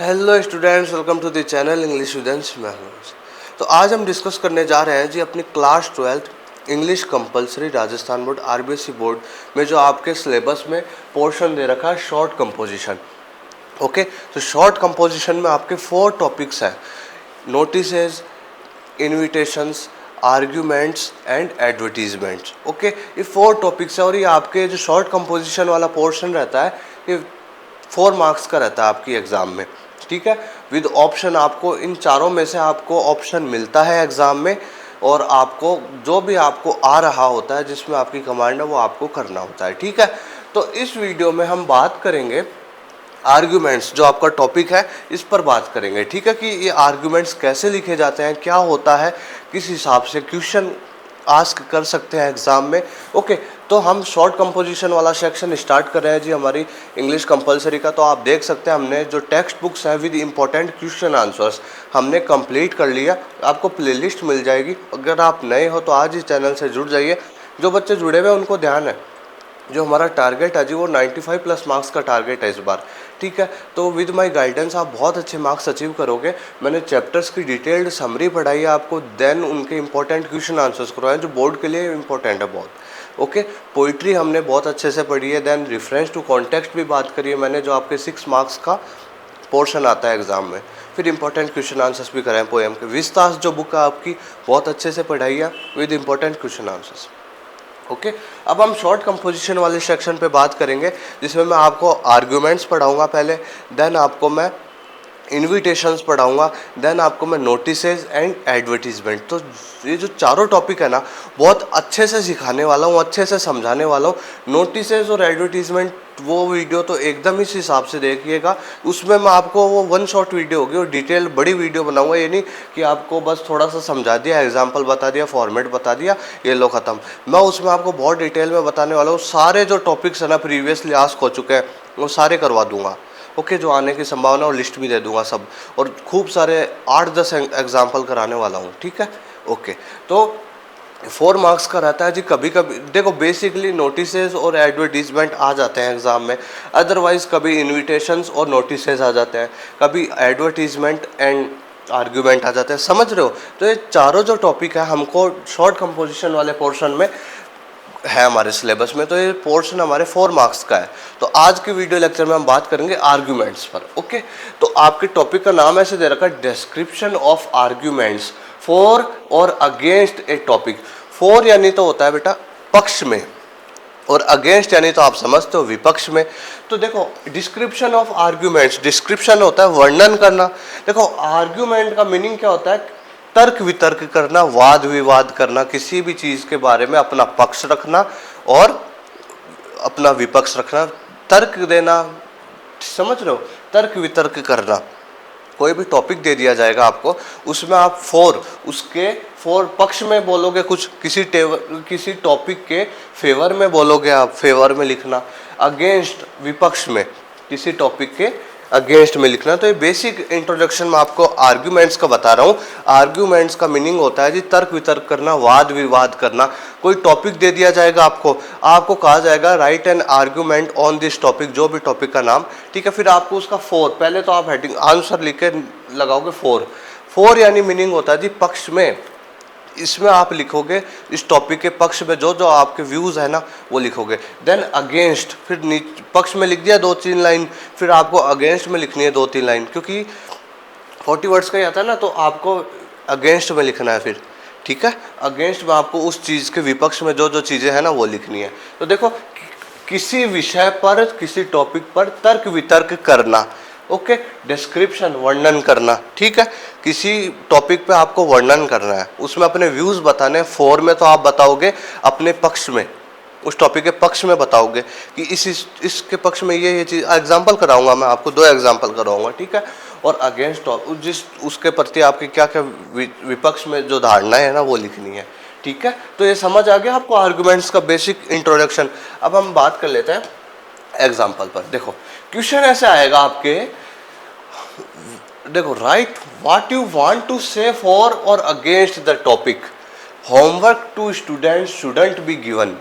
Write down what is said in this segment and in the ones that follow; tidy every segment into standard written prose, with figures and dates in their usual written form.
Hello students, welcome to the channel English students. मैं हूं। तो आज हम डिस्कस करने जा रहे हैं जी अपनी class 12th English compulsory Rajasthan board RBSE board में जो आपके सिलेबस में पोर्शन दे रखा है शॉर्ट कंपोजिशन। ओके, तो शॉर्ट कंपोजिशन में आपके 4 टॉपिक्स हैं: notices, invitations, arguments and advertisements. Okay, ये 4 टॉपिक्स हैं और ये आपके जो शॉर्ट कंपोजिशन वाला पोर्शन रहता है ये 4 मार्क्स का रहता है आपकी एग्ज़ाम में। ठीक है, विद ऑप्शन आपको इन चारों में से आपको ऑप्शन मिलता है एग्ज़ाम में और आपको जो भी आपको आ रहा होता है जिसमें आपकी कमांड है वो आपको करना होता है। ठीक है, तो इस वीडियो में हम बात करेंगे आर्ग्यूमेंट्स, जो आपका टॉपिक है इस पर बात करेंगे। ठीक है, कि ये आर्ग्यूमेंट्स कैसे लिखे जाते हैं, क्या होता है, किस हिसाब से क्वेश्चन आस्क कर सकते हैं एग्ज़ाम में। ओके, तो हम शॉर्ट कंपोजिशन वाला सेक्शन स्टार्ट कर रहे हैं जी हमारी इंग्लिश कंपलसरी का। तो आप देख सकते हैं हमने जो टेक्स्ट बुक्स हैं विद इंपॉर्टेंट क्वेश्चन आंसर्स हमने कंप्लीट कर लिया। आपको प्लेलिस्ट मिल जाएगी। अगर आप नए हो तो आज ही चैनल से जुड़ जाइए। जो बच्चे जुड़े हुए हैं उनको ध्यान है, जो हमारा टारगेट है जी वो 95 प्लस मार्क्स का टारगेट है इस बार। ठीक है, तो विद माय गाइडेंस आप बहुत अच्छे मार्क्स अचीव करोगे। मैंने चैप्टर्स की डिटेल्ड समरी पढ़ाई है आपको, देन उनके इंपॉर्टेंट क्वेश्चन आंसर्स करवाए जो बोर्ड के लिए इंपॉर्टेंट है बहुत। ओके, पोइट्री हमने बहुत अच्छे से पढ़ी है, देन रेफरेंस टू कॉन्टेक्स्ट भी बात करी है मैंने, जो आपके 6 मार्क्स का पोर्शन आता है एग्जाम में। फिर इंपॉर्टेंट क्वेश्चन आंसर्स भी कराएं पोएम के। विस्तास जो बुक है आपकी बहुत अच्छे से पढ़ाई है with important question answers. Okay, अब हम शॉर्ट कंपोजिशन वाले सेक्शन पे बात करेंगे जिसमें मैं आपको आर्ग्यूमेंट्स पढ़ाऊंगा पहले, देन आपको मैं इन्विटेशंस पढ़ाऊंगा, देन आपको मैं नोटिसेस एंड एडवर्टीजमेंट। तो ये जो चारों टॉपिक है ना बहुत अच्छे से सिखाने वाला हूँ, अच्छे से समझाने वाला हूँ। नोटिसेस और एडवर्टीजमेंट वो वीडियो तो एकदम इस हिसाब से देखिएगा, उसमें मैं आपको वो 1 शॉट वीडियो होगी और डिटेल बड़ी वीडियो बनाऊंगा। ये नहीं कि आपको बस थोड़ा सा समझा दिया, एग्जाम्पल बता दिया, फॉर्मेट बता दिया, ये लो ख़त्म। मैं उसमें आपको बहुत डिटेल में बताने वाला हूँ। सारे जो टॉपिक्स है ना प्रीवियसली आस्क हो चुके हैं वो सारे करवा दूंगा। ओके, जो आने की संभावना और लिस्ट भी दे दूंगा सब, और खूब सारे 8-10 एग्जाम्पल कराने वाला हूँ। ठीक है, ओके। तो 4 मार्क्स का रहता है जी। कभी कभी देखो बेसिकली नोटिसेस और एडवर्टीजमेंट आ जाते हैं एग्जाम में, अदरवाइज कभी इन्विटेशंस और नोटिसेस आ जाते हैं, कभी एडवर्टीजमेंट एंड आर्ग्यूमेंट आ जाते हैं। समझ रहे हो? तो ये चारों जो टॉपिक है हमको शॉर्ट कंपोजिशन वाले पोर्शन में है हमारे सिलेबस में, तो ये पोर्शन हमारे 4 मार्क्स का है। तो आज के वीडियो लेक्चर में हम बात करेंगे आर्ग्यूमेंट्स पर। ओके, तो आपके टॉपिक का नाम ऐसे दे रखा है, डिस्क्रिप्शन ऑफ आर्ग्यूमेंट्स फॉर और अगेंस्ट ए टॉपिक। फॉर यानी तो होता है बेटा पक्ष में, और अगेंस्ट यानी तो आप समझते हो विपक्ष में। तो देखो डिस्क्रिप्शन ऑफ आर्ग्यूमेंट्स, डिस्क्रिप्शन होता है वर्णन करना। देखो आर्ग्यूमेंट का मीनिंग क्या होता है? तर्क वितर्क करना, वाद विवाद करना, किसी भी चीज के बारे में अपना पक्ष रखना और अपना विपक्ष रखना, तर्क देना। समझ रहे हो? तर्क वितर्क करना। कोई भी टॉपिक दे दिया जाएगा आपको, उसमें आप फॉर पक्ष में बोलोगे कुछ, किसी टॉपिक के फेवर में बोलोगे, आप फेवर में लिखना। अगेंस्ट विपक्ष में, किसी टॉपिक के अगेंस्ट में लिखना। तो ये बेसिक इंट्रोडक्शन में आपको आर्ग्यूमेंट्स का बता रहा हूँ। आर्ग्यूमेंट्स का मीनिंग होता है जी तर्क वितर्क करना, वाद विवाद करना। कोई टॉपिक दे दिया जाएगा आपको कहा जाएगा right an argument on this topic, जो भी टॉपिक का नाम। ठीक है, फिर आपको उसका पहले तो आप हेडिंग आंसर लिख के लगाओगे फॉर यानी मीनिंग होता है जी पक्ष में। इसमें आप लिखोगे इस टॉपिक के पक्ष में जो जो आपके व्यूज है ना वो लिखोगे। देन अगेंस्ट, फिर पक्ष में लिख दिया 2-3 लाइन, फिर आपको अगेंस्ट में लिखनी है 2-3 लाइन, क्योंकि 40 वर्ड्स का ही आता है ना, तो आपको अगेंस्ट में लिखना है फिर। ठीक है, अगेंस्ट में आपको उस चीज़ के विपक्ष में जो जो चीज़ें हैं ना वो लिखनी है। तो देखो किसी विषय पर, किसी टॉपिक पर तर्क वितर्क करना। ओके, डिस्क्रिप्शन वर्णन करना। ठीक है, किसी टॉपिक पे आपको वर्णन करना है, उसमें अपने व्यूज बताने हैं। फॉर में तो आप बताओगे अपने पक्ष में, उस टॉपिक के पक्ष में बताओगे कि इसके पक्ष में ये चीज़। एग्जाम्पल कराऊंगा मैं आपको, 2 एग्जाम्पल कराऊंगा। ठीक है, और अगेंस्ट जिस उसके प्रति आपकी क्या क्या विपक्ष में जो धारणाएं है ना वो लिखनी है। ठीक है, तो ये समझ आ गया आपको आर्गुमेंट्स का बेसिक इंट्रोडक्शन। अब हम बात कर लेते हैं एग्जाम्पल पर। देखो क्वेश्चन ऐसे आएगा आपके, देखो right what you want to say for और against the topic. Homework to students shouldn't be given.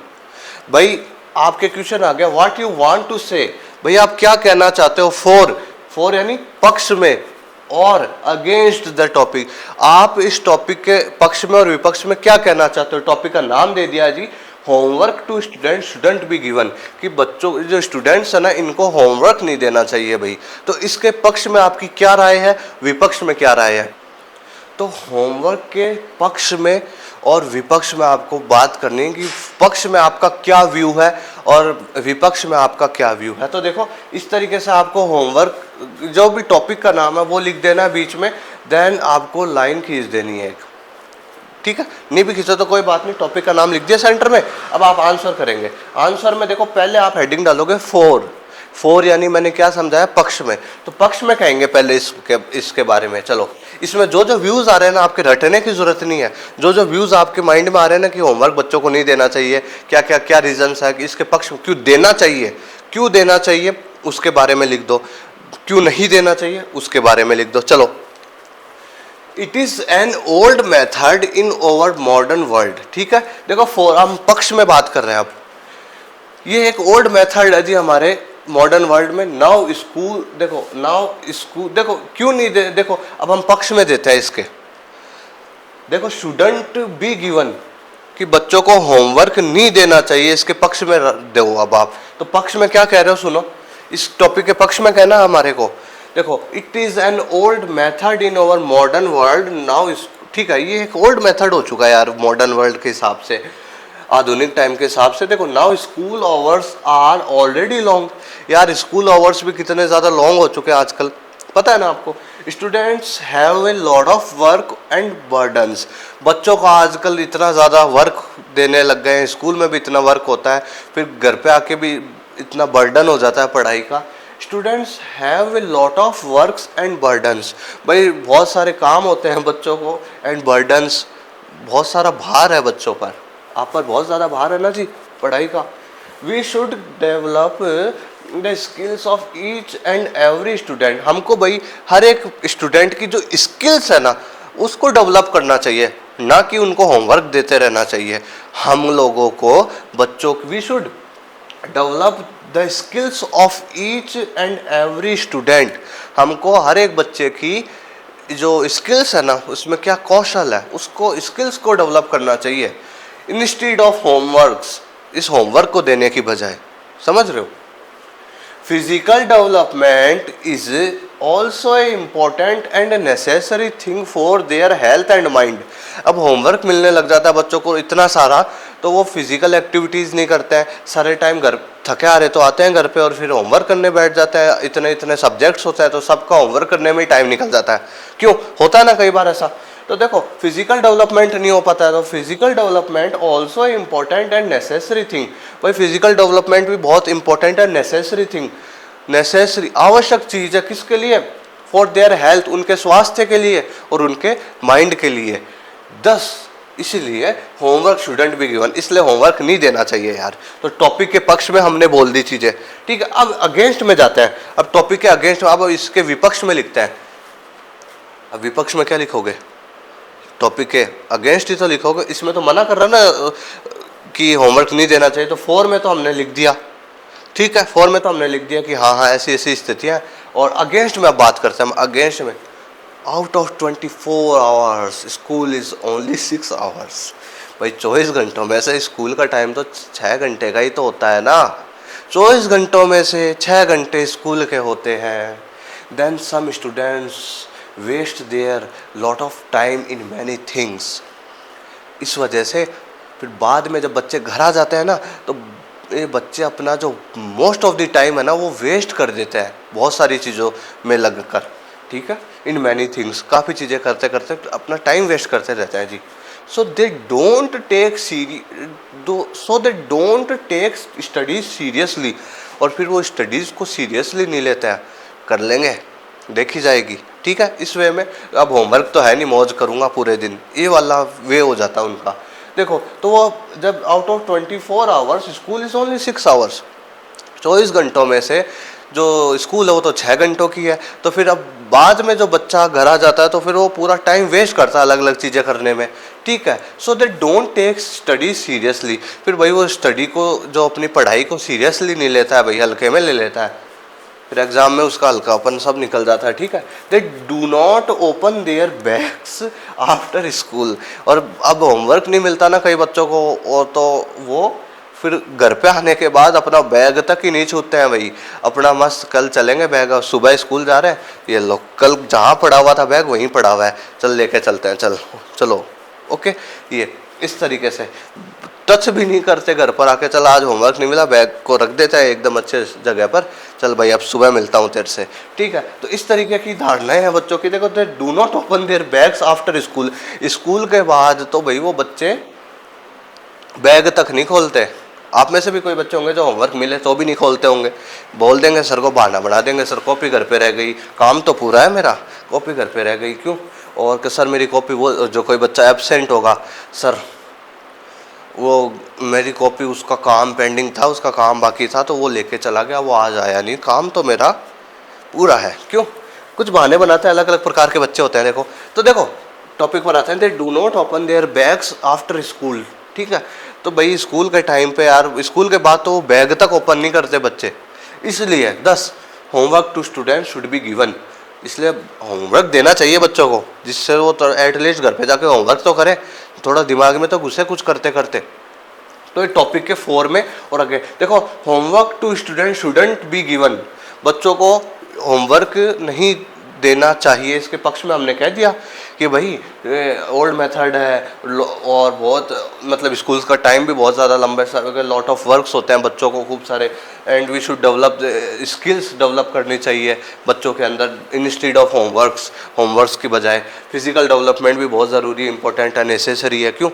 भाई आपके क्वेश्चन आ गया व्हाट यू वांट टू से, भाई आप क्या कहना चाहते हो फॉर फॉर यानी पक्ष में, और अगेंस्ट द टॉपिक, आप इस टॉपिक के पक्ष में और विपक्ष में क्या कहना चाहते हो। टॉपिक का नाम दे दिया जी, homework to student shouldn't be given, कि बच्चों जो स्टूडेंट्स है ना इनको होमवर्क नहीं देना चाहिए भाई। तो इसके पक्ष में आपकी क्या राय है, विपक्ष में क्या राय है। तो होमवर्क के पक्ष में और विपक्ष में आपको बात करनी है कि पक्ष में आपका क्या व्यू है और विपक्ष में आपका क्या व्यू है। तो देखो इस तरीके से आपको होमवर्क जो भी टॉपिक का नाम है वो लिख देना है बीच में, देन आपको लाइन खींच देनी है एक, ठीक है। नहीं भी खींचो तो कोई बात नहीं, टॉपिक का नाम लिख दिया सेंटर में। अब आप आंसर करेंगे। आंसर में देखो पहले आप हेडिंग डालोगे फोर यानी मैंने क्या समझाया, पक्ष में। तो पक्ष में कहेंगे पहले इसके बारे में। चलो इसमें जो जो व्यूज आ रहे हैं ना, आपके रटने की जरूरत नहीं है। जो जो व्यूज आपके माइंड में आ रहे हैं ना कि होमवर्क बच्चों को नहीं देना चाहिए, क्या क्या क्या रीजंस है कि इसके पक्ष में क्यों देना चाहिए उसके बारे में लिख दो, क्यों नहीं देना चाहिए उसके बारे में लिख दो। चलो, it is an old method in over modern world, ठीक है। देखो हम पक्ष में बात कर रहे हैं। अब ये एक ओल्ड मेथड है जी हमारे मॉडर्न वर्ल्ड में। नाउ स्कूल देखो क्यों नहीं दे, देखो अब हम पक्ष में देते हैं इसके। देखो शुडंट बी गिवन, कि बच्चों को होमवर्क नहीं देना चाहिए, इसके पक्ष में दो। अब आप तो पक्ष में क्या कह रहे हो, सुनो इस टॉपिक के पक्ष में कहना हमारे को। देखो it is an old method in over modern world now, ठीक है। ये एक ओल्ड मेथड हो चुका है यार मॉडर्न वर्ल्ड के हिसाब से, आधुनिक टाइम के हिसाब से। देखो now school hours are already long, यार स्कूल आवर्स भी कितने ज़्यादा लॉन्ग हो चुके हैं आजकल, पता है ना आपको। Students have a lot of work and burdens, बच्चों को आजकल इतना ज़्यादा वर्क देने लग गए हैं, स्कूल में भी इतना वर्क होता है, फिर घर पे आके भी इतना बर्डन हो जाता है पढ़ाई का। Students have a lot of works and burdens, भाई बहुत सारे काम होते हैं बच्चों को, एंड बर्डन्स, बहुत सारा भार है बच्चों पर, आप पर बहुत ज़्यादा भार है ना जी पढ़ाई का। We should develop the skills of each and every student, हमको भाई हर एक स्टूडेंट की जो स्किल्स है ना उसको डेवलप करना चाहिए, ना कि उनको होमवर्क देते रहना चाहिए। हम लोगों को बच्चों की, we should develop the skills of each and every student, हमको हर एक बच्चे की जो स्किल्स है ना उसमें क्या कौशल है उसको, स्किल्स को डेवलप करना चाहिए। इंस्टीड ऑफ होमवर्क्स, इस होमवर्क को देने की बजाय, समझ रहे हो। Physical development is also a important and necessary thing for their health and mind. अब होमवर्क मिलने लग जाता है बच्चों को इतना सारा, तो वो फिजिकल एक्टिविटीज़ नहीं करते हैं, सारे टाइम घर थके आ रहे तो आते हैं घर पे और फिर होमवर्क करने बैठ जाते हैं। इतने इतने सब्जेक्ट्स होते हैं तो सबका होमवर्क करने में ही टाइम निकल जाता है। क्यों होता है ना कई बार ऐसा। तो देखो फिजिकल डेवलपमेंट नहीं हो पाता है, तो physical development also important and necessary thing, भाई फिजिकल डेवलपमेंट भी बहुत इंपॉर्टेंट है, नेसेसरी थिंग, नेसेसरी आवश्यक चीज़ है किसके लिए, फॉर देयर हेल्थ, उनके स्वास्थ्य के लिए और उनके माइंड के लिए। दस इसलिए होमवर्क शुडंट बी गिवन, इसलिए होमवर्क नहीं देना चाहिए यार। तो टॉपिक के पक्ष में हमने बोल दी चीज़ें, ठीक है। अब अगेंस्ट में जाते हैं, अब टॉपिक के अगेंस्ट में, अब इसके विपक्ष में लिखते हैं। अब विपक्ष में क्या लिखोगे, टॉपिक के अगेंस्ट ही तो लिखोगे, इसमें तो मना कर रहा ना कि होमवर्क नहीं देना चाहिए, तो फोर में तो हमने लिख दिया, ठीक है। फोर में तो हमने लिख दिया कि हाँ ऐसी ऐसी स्थितियाँ। और अगेंस्ट में अब बात करते हैं, अगेंस्ट में out of 24 hours school is only 6 hours, भाई 24 घंटों में से स्कूल का टाइम तो 6 घंटे का ही तो होता है ना। 24 घंटों में से 6 घंटे स्कूल के होते हैं। Then some students waste their lot of time in many things, इस वजह से फिर बाद में जब बच्चे घर आ जाते हैं ना तो ये बच्चे अपना जो मोस्ट ऑफ द टाइम है ना वो वेस्ट कर देते हैं बहुत सारी चीज़ों में लग कर, ठीक है। इन मैनी थिंग्स, काफ़ी चीज़ें करते करते अपना टाइम वेस्ट करते रहते हैं जी। So they don't take studies seriously, और फिर वो स्टडीज़ को सीरियसली नहीं लेते हैं, कर लेंगे देखी जाएगी, ठीक है। इस वे में अब होमवर्क तो है नहीं, मौज करूँगा पूरे दिन, ये वाला वे हो जाता है उनका। देखो तो वो जब out of 24 hours school is only 6 hours, 24 घंटों में से जो स्कूल है वो तो 6 घंटों की है। तो फिर अब बाद में जो बच्चा घर आ जाता है तो फिर वो पूरा टाइम वेस्ट करता है अलग अलग चीज़ें करने में, ठीक है। So they don't take study seriously, फिर भाई वो स्टडी को, जो अपनी पढ़ाई को सीरियसली नहीं लेता है भाई, हल्के में ले लेता है, फिर एग्जाम में उसका हल्कापन सब निकल जाता है, ठीक है। दे do not open there bags after school. और अब होमवर्क नहीं मिलता ना कई बच्चों को, और तो वो फिर घर पे आने के बाद अपना बैग तक ही नहीं छूते हैं भाई। अपना मस्त कल चलेंगे, बैग सुबह स्कूल जा रहे हैं, ये लो कल जहाँ पड़ा हुआ था बैग वहीं पड़ा हुआ है, चल लेके चलते हैं, चलो ओके। ये इस तरीके से टच भी नहीं करते घर पर आके, चल आज होमवर्क नहीं मिला, बैग को रख देता है एकदम अच्छे जगह पर, चल भाई अब सुबह मिलता हूँ तेरे से, ठीक है। तो इस तरीके की धारणाएं हैं बच्चों की। देखो, दे do not open there bags after school. School के बाद तो भाई वो बच्चे बैग तक नहीं खोलते। आप में से भी कोई बच्चे होंगे जो होमवर्क मिले तो भी नहीं खोलते होंगे, बोल देंगे सर को, बहाना बना देंगे, सर कॉपी घर पे रह गई, काम तो पूरा है मेरा, कॉपी घर पे रह गई क्यों, और कि सर मेरी कॉपी, वो जो कोई बच्चा एब्सेंट होगा, सर वो मेरी कॉपी, उसका काम पेंडिंग था, उसका काम बाकी था तो वो लेके चला गया, वो आज आया नहीं, काम तो मेरा पूरा है, क्यों, कुछ बहाने बनाते हैं। अलग अलग प्रकार के बच्चे होते हैं। देखो, तो देखो टॉपिक पर आते हैं, दे do not open there bags after school, ठीक है। तो भाई स्कूल के टाइम पे यार, स्कूल के बाद तो बैग तक ओपन नहीं करते बच्चे, इसलिए 10 homework to student should be given. इसलिए होमवर्क देना चाहिए बच्चों को, जिससे वो तो एटलीस्ट घर पे जाके होमवर्क तो करें, थोड़ा दिमाग में तो घुसे कुछ करते करते। तो ये टॉपिक के 4 में। और आगे देखो, homework to student shouldn't be given. बच्चों को होमवर्क नहीं देना चाहिए, इसके पक्ष में हमने कह दिया कि भाई ओल्ड मेथड है, और बहुत मतलब स्कूल्स का टाइम भी बहुत ज़्यादा लंबे समय, लॉट ऑफ वर्क्स होते हैं बच्चों को खूब सारे, and we should develop skills develop करनी चाहिए बच्चों के अंदर इंस्टीड ऑफ होमवर्क्स की बजाय। फिजिकल डेवलपमेंट भी बहुत ज़रूरी, इंपॉर्टेंट है, नेसेसरी है, क्यों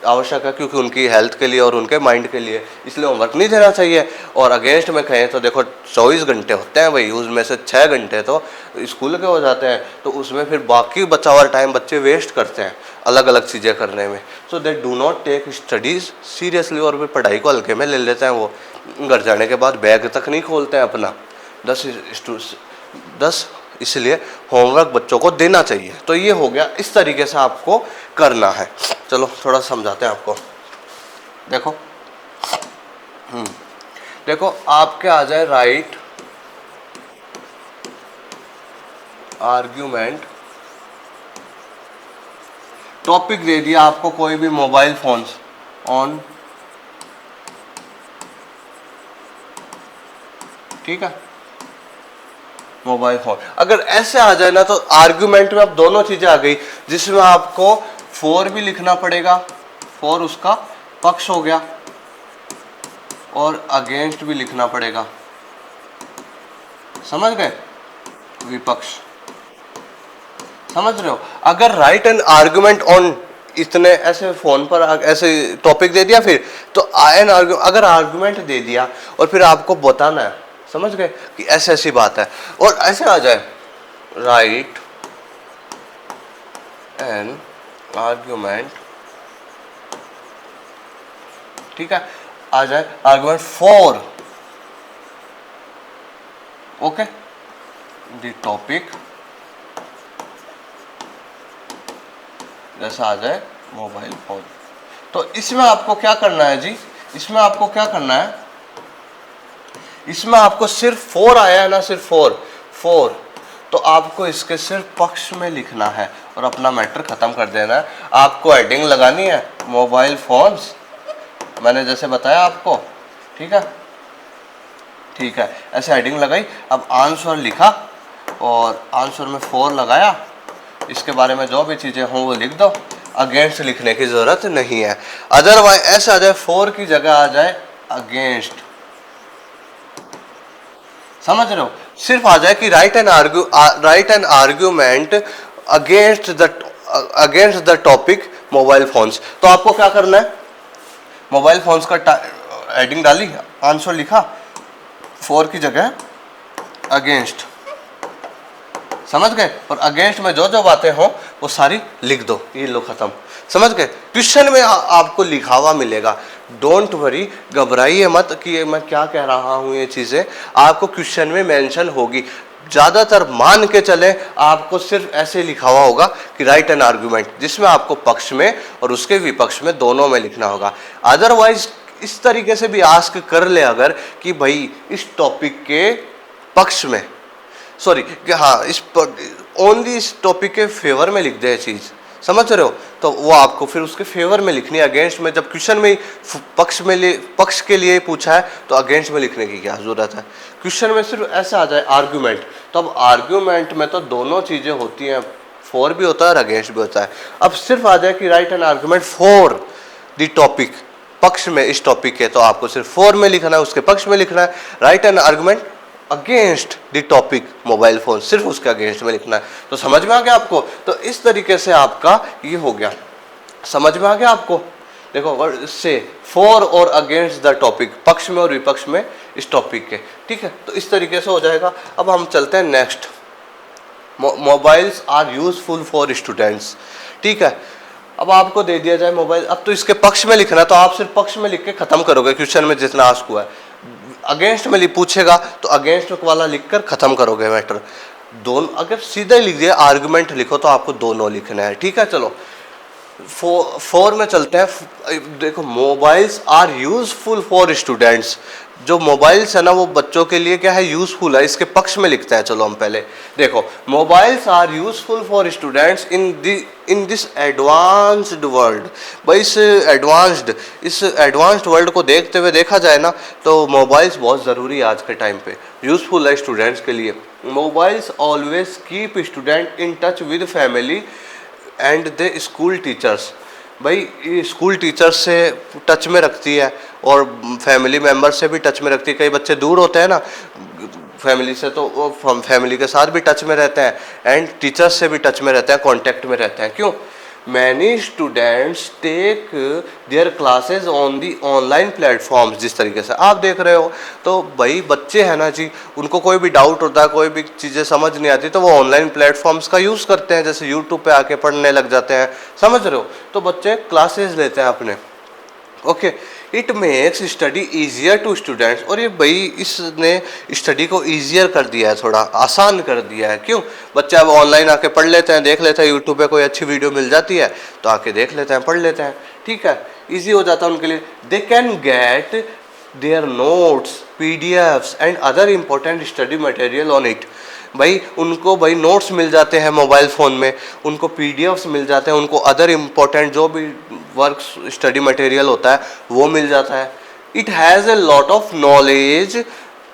आवश्यक है, क्योंकि उनकी हेल्थ के लिए और उनके माइंड के लिए, इसलिए होमवर्क नहीं देना चाहिए। और अगेंस्ट में कहें तो देखो 24 घंटे होते हैं भाई, उसमें से 6 घंटे तो स्कूल के हो जाते हैं, तो उसमें फिर बाकी बचा हुआ टाइम बच्चे वेस्ट करते हैं अलग अलग चीज़ें करने में। So they do not take studies seriously, और फिर पढ़ाई को हल्के में ले लेते हैं। वो घर जाने के बाद बैग तक नहीं खोलते हैं अपना। 10 इसलिए होमवर्क बच्चों को देना चाहिए। तो ये हो गया, इस तरीके से आपको करना है। चलो थोड़ा समझाते हैं आपको। देखो देखो आपके आ जाए राइट आर्ग्यूमेंट, टॉपिक दे दिया आपको कोई भी मोबाइल फोन्स ऑन, ठीक है, मोबाइल फोन। अगर ऐसे आ जाए ना तो आर्ग्यूमेंट में अब दोनों चीजें आ गई, जिसमें आपको फॉर भी लिखना पड़ेगा, फॉर उसका पक्ष हो गया, और अगेंस्ट भी लिखना पड़ेगा, समझ गए, विपक्ष, समझ रहे हो। अगर राइट एन आर्ग्यूमेंट ऑन, इतने ऐसे फोन पर ऐसे टॉपिक दे दिया, फिर तो एन अगर आर्ग्यूमेंट दे दिया और फिर आपको बताना है, समझ गए, कि ऐसी ऐसी बात है, और ऐसे आ जाए राइट एन आर्ग्यूमेंट, ठीक है, आ जाए argument for, okay, the topic, जैसा आ जाए मोबाइल फोन। तो इसमें आपको क्या करना है जी, इसमें आपको क्या करना है, इसमें आपको सिर्फ फॉर आया है ना, सिर्फ फॉर, तो आपको इसके सिर्फ पक्ष में लिखना है और अपना मैटर खत्म कर देना है। आपको हेडिंग लगानी है मोबाइल फोन्स, मैंने जैसे बताया आपको, ठीक है, ठीक है, ऐसे हेडिंग लगाई। अब आंसर लिखा और आंसर में फॉर लगाया, इसके बारे में जो भी चीजें हों वो लिख दो, अगेंस्ट लिखने की जरूरत नहीं है। अदरवाइज ऐसे आ जाए फॉर की जगह आ जाए अगेंस्ट, समझ रहे हो, सिर्फ आ जाए कि right an argument against the topic mobile phones. तो आपको क्या करना है, मोबाइल फोन्स का हेडिंग डाली, आंसर लिखा, फॉर की जगह अगेंस्ट, समझ गए, और अगेंस्ट में जो जो बातें हों वो सारी लिख दो, ये लो खत्म, समझ गए। क्वेश्चन में आपको लिखा हुआ मिलेगा, डोंट वरी, घबराइए मत कि मैं क्या कह रहा हूँ, ये चीजें आपको क्वेश्चन में मेंशन होगी। ज्यादातर मान के चले आपको सिर्फ ऐसे लिखा हुआ होगा कि राइट एन आर्ग्यूमेंट, जिसमें आपको पक्ष में और उसके विपक्ष में दोनों में लिखना होगा। अदरवाइज इस तरीके से भी आस्क कर ले अगर कि भाई इस टॉपिक के पक्ष में, सॉरी कि हाँ इस ओनली इस टॉपिक के फेवर में लिख दे ये चीज़, समझ रहे हो, तो वो आपको फिर उसके फेवर में लिखनी है। अगेंस्ट में जब क्वेश्चन में पक्ष के लिए पूछा है तो अगेंस्ट में लिखने की क्या जरूरत है। क्वेश्चन में सिर्फ ऐसा आ जाए आर्ग्यूमेंट, तो अब आर्ग्यूमेंट में तो दोनों चीज़ें होती हैं, फॉर भी होता है और अगेंस्ट भी होता है। अब सिर्फ आ जाए कि right an argument for the topic, पक्ष में इस टॉपिक के, तो आपको सिर्फ फॉर में लिखना है, उसके पक्ष में लिखना है। Right an argument against the topic mobile phone, सिर्फ उसके अगेंस्ट में लिखना है। तो समझ में आ गया आपको। तो इस तरीके से आपका ये हो गया, समझ में आ गया आपको। देखो अगर से फॉर और अगेंस्ट द टॉपिक, पक्ष में और विपक्ष में इस टॉपिक के, ठीक है, तो इस तरीके से हो जाएगा। अब हम चलते हैं next, mobiles are useful for students, ठीक है। अब आपको दे दिया जाए मोबाइल, अब तो इसके पक्ष में लिखना है, तो आप सिर्फ पक्ष में लिख के खत्म करोगे क्वेश्चन में जितना आस्क हुआ है। अगेंस्ट में पूछेगा तो अगेंस्ट वाला लिखकर खत्म करोगे मैटर। दोनों अगर सीधा लिख दिया आर्गुमेंट लिखो तो आपको दोनों लिखना है, ठीक है। चलो फोर में चलते हैं। देखो mobiles are useful for students, जो मोबाइल्स है ना वो बच्चों के लिए क्या है, यूजफुल है, इसके पक्ष में लिखता है। चलो हम पहले देखो, mobiles are useful for students in this advanced world. भाई इस एडवांस्ड वर्ल्ड को देखते हुए देखा जाए ना तो मोबाइल्स बहुत ज़रूरी है आज के टाइम पे, यूजफुल है स्टूडेंट्स के लिए। Mobiles always keep student in touch with family and the school teachers. भाई ये स्कूल टीचर्स से टच में रखती है और फैमिली मेम्बर से भी टच में रखती है। कई बच्चे दूर होते हैं ना फैमिली से, तो वो फैमिली के साथ भी टच में रहते हैं एंड टीचर्स से भी टच में रहते हैं, कांटेक्ट में रहते हैं। क्यों? Many students take their classes on the online platforms. जिस तरीके से आप देख रहे हो, तो भाई बच्चे हैं ना जी, उनको कोई भी डाउट होता है, कोई भी चीज़ें समझ नहीं आती, तो वो ऑनलाइन प्लेटफॉर्म्स का यूज़ करते हैं, जैसे यूट्यूब पे आके पढ़ने लग जाते हैं, समझ रहे हो। तो बच्चे क्लासेस लेते हैं अपने, okay. It makes study easier to students, और ये भाई इसने स्टडी को ईजियर कर दिया है, थोड़ा आसान कर दिया है। क्यों? बच्चे अब ऑनलाइन आके पढ़ लेते हैं, देख लेते हैं, यूट्यूब पे कोई अच्छी वीडियो मिल जाती है तो आके देख लेते हैं, पढ़ लेते हैं, ठीक है, ईजी हो जाता है उनके लिए। They can get there notes, PDFs and other important study material on it. भाई उनको भाई नोट्स मिल जाते हैं मोबाइल फ़ोन में, उनको PDFs मिल जाते हैं, उनको अदर इम्पोर्टेंट जो भी वर्क स्टडी मटेरियल होता है वो मिल जाता है। It has a lot of knowledge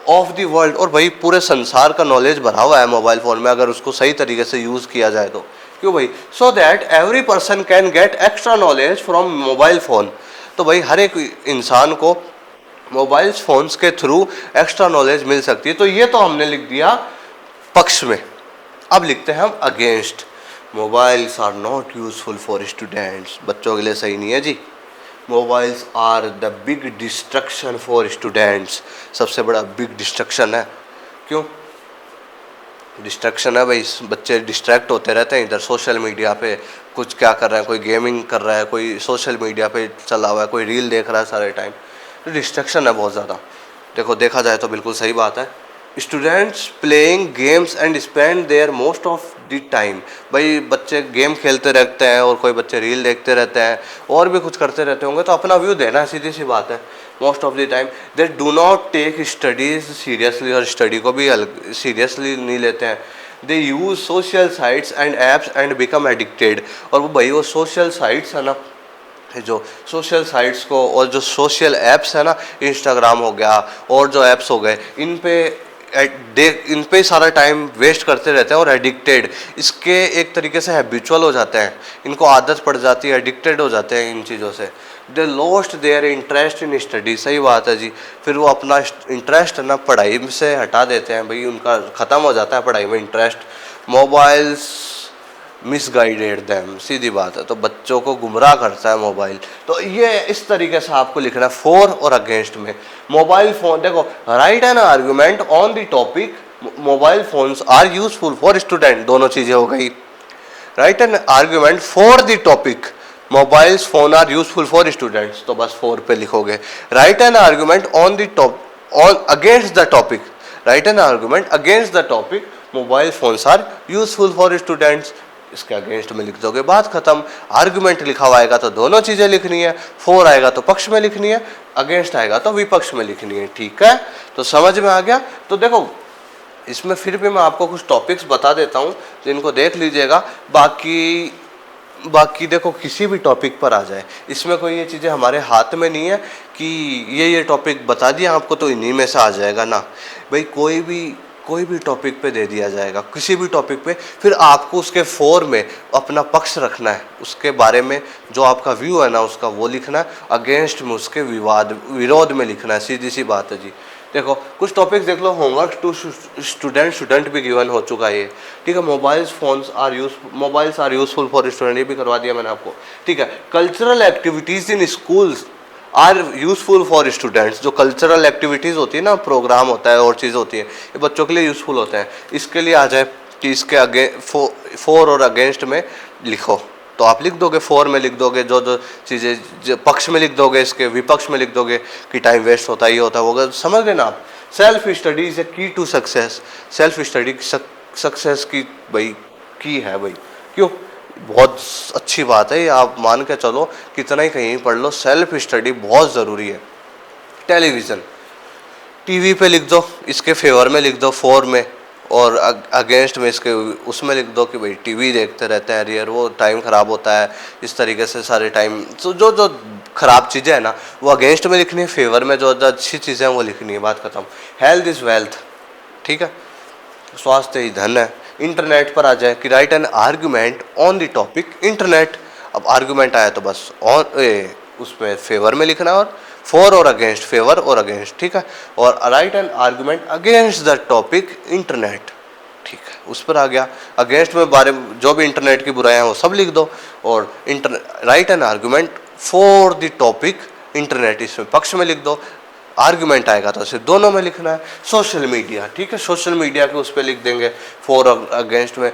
of the world, और भाई पूरे संसार का नॉलेज भरा हुआ है मोबाइल फ़ोन में अगर उसको सही तरीके से यूज़ किया जाए तो। क्यों भाई? So that every person can get extra knowledge from mobile phone. तो भाई हर एक इंसान को मोबाइल फ़ोन्स के थ्रू एक्स्ट्रा नॉलेज मिल सकती है। तो ये तो हमने लिख दिया पक्ष में। अब लिखते हैं हम against. Mobiles are not useful for students, बच्चों के लिए सही नहीं है जी। Mobiles are the big distraction for students, सबसे बड़ा बिग डिस्ट्रक्शन है। क्यों डिस्ट्रक्शन है? भाई बच्चे डिस्ट्रैक्ट होते रहते हैं, इधर सोशल मीडिया पे कुछ क्या कर रहे हैं, कोई गेमिंग कर रहा है, कोई सोशल मीडिया पे चला हुआ है, कोई रील देख रहा है सारे टाइम, तो डिस्ट्रक्शन है बहुत ज़्यादा। देखो देखा जाए तो बिल्कुल सही बात है। Students playing games and spend their most of the time. भाई बच्चे गेम खेलते रहते हैं और कोई बच्चे रील देखते रहते हैं और भी कुछ करते रहते होंगे, तो अपना व्यू देना, सीधी सी बात है। Most of the time they do not take studies seriously, और स्टडी को भी सीरियसली नहीं लेते हैं। They use social sites and apps and become addicted, और वो भाई वो सोशल साइट्स है ना, जो सोशल साइट्स को और जो सोशल ऐप्स है ना, इंस्टाग्राम हो गया और जो ऐप्स हो गए, इन पे सारा टाइम वेस्ट करते रहते हैं और एडिक्टेड, इसके एक तरीके से हैबिचुअल हो जाते हैं, इनको आदत पड़ जाती है, एडिक्टेड हो जाते हैं इन चीज़ों से। They lost their interest in study, सही बात है जी। फिर वो अपना इंटरेस्ट है ना पढ़ाई से हटा देते हैं, भाई उनका ख़त्म हो जाता है पढ़ाई में इंटरेस्ट। मोबाइल्स मिसगाइडेड दैम, सीधी बात है, तो बच्चों को गुमराह करता है मोबाइल। तो ये इस तरीके से आपको लिखना है फॉर और अगेंस्ट में। मोबाइल फोन, देखो right an argument on the topic mobile phones are useful for student, दोनों चीज़ें हो गई। Right an argument for the topic mobiles phone are useful for students, तो बस 4 पे लिखोगे। Right an argument on the on against the topic, right an argument against the topic mobile phones are useful for students, इसके against में लिख दोगे, बात खत्म। आर्गुमेंट लिखा हुआ आएगा तो दोनों चीज़ें लिखनी है, फॉर आएगा तो पक्ष में लिखनी है, अगेंस्ट आएगा तो विपक्ष में लिखनी है, ठीक है। तो समझ में आ गया। तो देखो इसमें फिर भी मैं आपको कुछ टॉपिक्स बता देता हूँ जिनको देख लीजिएगा। बाकी देखो किसी भी टॉपिक पर आ जाए, इसमें कोई ये चीज़ें हमारे हाथ में नहीं है कि ये टॉपिक बता दिया आपको तो इन्हीं में से आ जाएगा ना भाई। कोई भी टॉपिक पे दे दिया जाएगा, किसी भी टॉपिक पे, फिर आपको उसके फोर में अपना पक्ष रखना है, उसके बारे में जो आपका व्यू है ना उसका वो लिखना है, अगेंस्ट में उसके विरोध में लिखना है। सीधी सी बात है जी। देखो कुछ टॉपिक्स देख लो, होमवर्क टू स्टूडेंट भी गिवन हो चुका है ये, ठीक है। Mobiles are useful for student, ये भी करवा दिया मैंने आपको, ठीक है। Cultural activities in schools are useful for students, जो कल्चरल एक्टिविटीज़ होती है ना, प्रोग्राम होता है और चीज़ होती है, ये बच्चों के लिए यूजफुल होते हैं। इसके लिए आ जाए कि इसके फॉर और अगेंस्ट में लिखो, तो आप लिख दोगे, फॉर में लिख दोगे जो चीज़ें, जो पक्ष में लिख दोगे, इसके विपक्ष में लिख दोगे कि टाइम वेस्ट होता है, ये होता है, वो समझ गए ना आप। Self study is a key to success, self study success की भाई की है भाई। क्यों? बहुत अच्छी बात है ये, आप मान के चलो कितना ही कहीं पढ़ लो, सेल्फ स्टडी बहुत ज़रूरी है। टेलीविज़न, टीवी पे लिख दो, इसके फेवर में लिख दो फॉर में, और अगेंस्ट में इसके उसमें लिख दो कि भाई टीवी देखते रहते हैं रियर, वो टाइम ख़राब होता है, इस तरीके से सारे टाइम। तो जो ख़राब चीज़ें हैं ना वो अगेंस्ट में लिखनी है, फेवर में जो अच्छी चीज़ें हैं वो लिखनी है, बात खत्म। हेल्थ इज़ वेल्थ, ठीक है, स्वास्थ्य ही धन है। इंटरनेट पर आ जाए कि right N argument on the topic internet, अब आर्गूमेंट आया तो बस उसमें फेवर में लिखना, और फॉर और अगेंस्ट, फेवर और अगेंस्ट, ठीक है। और right N argument against the topic internet, ठीक है, उस पर आ गया। अगेंस्ट में बारे में जो भी इंटरनेट की बुराइयां वो सब लिख दो, और right N argument for the topic internet, इसमें पक्ष में लिख दो। आर्गुमेंट आएगा तो सिर्फ दोनों में लिखना है। सोशल मीडिया, ठीक है, सोशल मीडिया के उस पर लिख देंगे फॉर अगेंस्ट में।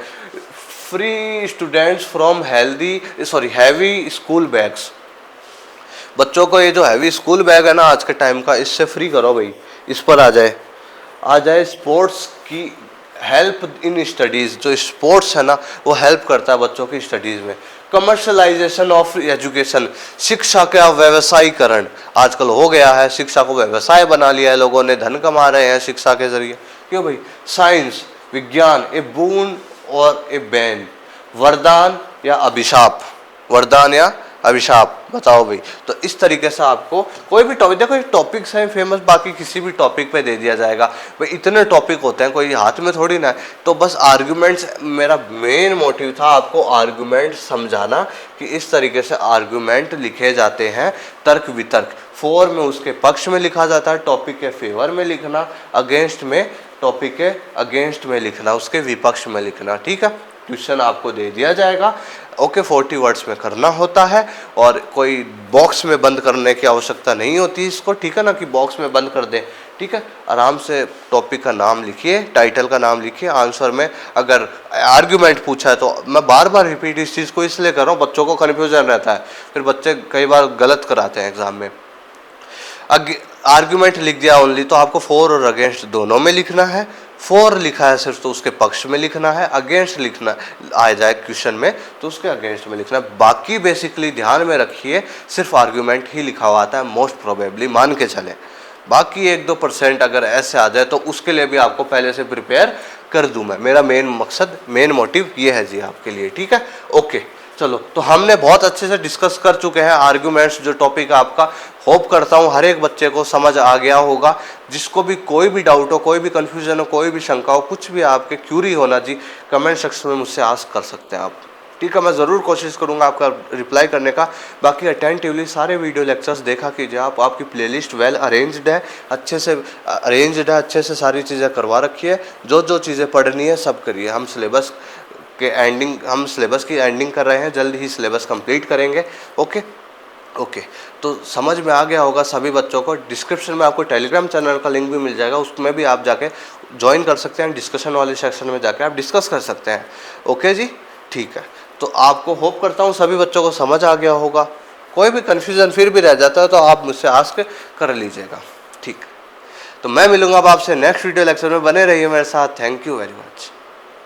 Free students from heavy school bags, बच्चों को ये जो हैवी स्कूल बैग है ना आज के टाइम का, इससे फ्री करो भाई, इस पर आ जाए। स्पोर्ट्स की हेल्प इन स्टडीज़, जो स्पोर्ट्स है ना वो हेल्प करता है बच्चों की स्टडीज़ में। कमर्शलाइजेशन ऑफ एजुकेशन, शिक्षा का व्यवसायीकरण आजकल हो गया है, शिक्षा को व्यवसाय बना लिया है लोगों ने, धन कमा रहे हैं शिक्षा के जरिए। क्यों भाई? साइंस, विज्ञान, ए बून और ए बैन, वरदान या अभिशाप, वरदान या अभिशाप, बताओ भाई। तो इस तरीके से आपको कोई भी टॉपिक, देखो टॉपिक्स हैं फेमस, बाकी किसी भी टॉपिक पे दे दिया जाएगा भाई। इतने टॉपिक होते हैं, कोई हाथ में थोड़ी ना है। तो बस आर्गुमेंट्स, मेरा मेन मोटिव था आपको आर्गुमेंट समझाना कि इस तरीके से आर्गुमेंट लिखे जाते हैं, तर्क वितर्क। फॉर में उसके पक्ष में लिखा जाता है, टॉपिक के फेवर में लिखना, अगेंस्ट में टॉपिक के अगेंस्ट में लिखना, उसके विपक्ष में लिखना, ठीक है। क्वेश्चन आपको दे दिया जाएगा, ओके 40 वर्ड्स में करना होता है, और कोई बॉक्स में बंद करने की आवश्यकता नहीं होती इसको, ठीक है ना, कि बॉक्स में बंद कर दें, ठीक है। आराम से टॉपिक का नाम लिखिए, टाइटल का नाम लिखिए, आंसर में अगर आर्ग्यूमेंट पूछा है तो मैं बार बार रिपीट इस चीज़ को इसलिए कर रहा हूँ, बच्चों को कन्फ्यूजन रहता है, फिर बच्चे कई बार गलत कराते हैं एग्जाम में। आर्ग्यूमेंट लिख दिया ओनली, तो आपको फॉर और अगेंस्ट दोनों में लिखना है। फॉर लिखा है सिर्फ तो उसके पक्ष में लिखना है, अगेंस्ट लिखना आ जाए क्वेश्चन में तो उसके अगेंस्ट में लिखना है। बाकी बेसिकली ध्यान में रखिए सिर्फ आर्ग्यूमेंट ही लिखा हुआ आता है मोस्ट प्रोबेबली, मान के चले। बाकी 1-2% अगर ऐसे आ जाए तो उसके लिए भी आपको पहले से प्रिपेयर कर दूं मैं, मेरा मेन मोटिव ये है जी आपके लिए, ठीक है। ओके चलो, तो हमने बहुत अच्छे से डिस्कस कर चुके हैं आर्ग्यूमेंट्स, जो टॉपिक आपका, होप करता हूँ हर एक बच्चे को समझ आ गया होगा। जिसको भी कोई भी डाउट हो, कोई भी कन्फ्यूजन हो, कोई भी शंका हो, कुछ भी आपके क्यूरी होना जी, कमेंट सेक्शन में मुझसे आस्क कर सकते हैं आप, ठीक है। मैं ज़रूर कोशिश करूंगा आपका रिप्लाई करने का। बाकी अटेंटिवली सारे वीडियो लेक्चर्स देखा कीजिए आप, आपकी प्लेलिस्ट वेल अरेंज्ड है, अच्छे से अरेंज्ड है, अच्छे से सारी चीज़ें करवा रखी है। जो जो चीज़ें पढ़नी है सब करिए। हम सिलेबस की एंडिंग कर रहे हैं, जल्द ही सिलेबस कंप्लीट करेंगे। ओके तो समझ में आ गया होगा सभी बच्चों को। डिस्क्रिप्शन में आपको टेलीग्राम चैनल का लिंक भी मिल जाएगा, उसमें भी आप जाके ज्वाइन कर सकते हैं। डिस्कशन वाले सेक्शन में जाके आप डिस्कस कर सकते हैं। ओके जी, ठीक है। तो आपको होप करता हूँ सभी बच्चों को समझ आ गया होगा। कोई भी कन्फ्यूज़न फिर भी रह जाता है तो आप मुझसे आस्क कर लीजिएगा, ठीक। तो मैं मिलूंगा अब आपसे नेक्स्ट वीडियो लेक्चर में, बने रहिए मेरे साथ। Thank you very much.